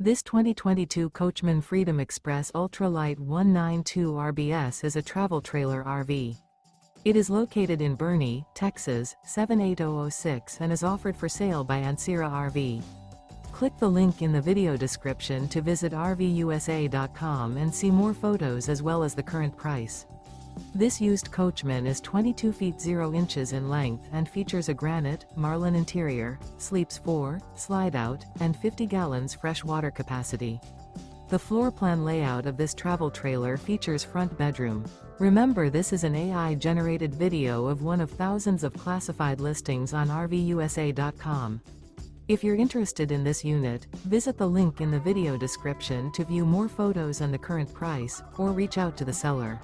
This 2022 Coachmen Freedom Express Ultra Lite 192 RBS is a travel trailer RV. It is located in Boerne, Texas, 78006 and is offered for sale by Ancira RV. Click the link in the video description to visit RVUSA.com and see more photos as well as the current price. This used coachman is 22 feet 0 inches in length and features a granite, Marlin interior, sleeps 4, Slideout, and 50 gallons fresh water capacity. The floor plan layout of this travel trailer features front bedroom. Remember, this is an AI-generated video of one of thousands of classified listings on RVUSA.com. If you're interested in this unit, visit the link in the video description to view more photos and the current price, or reach out to the seller.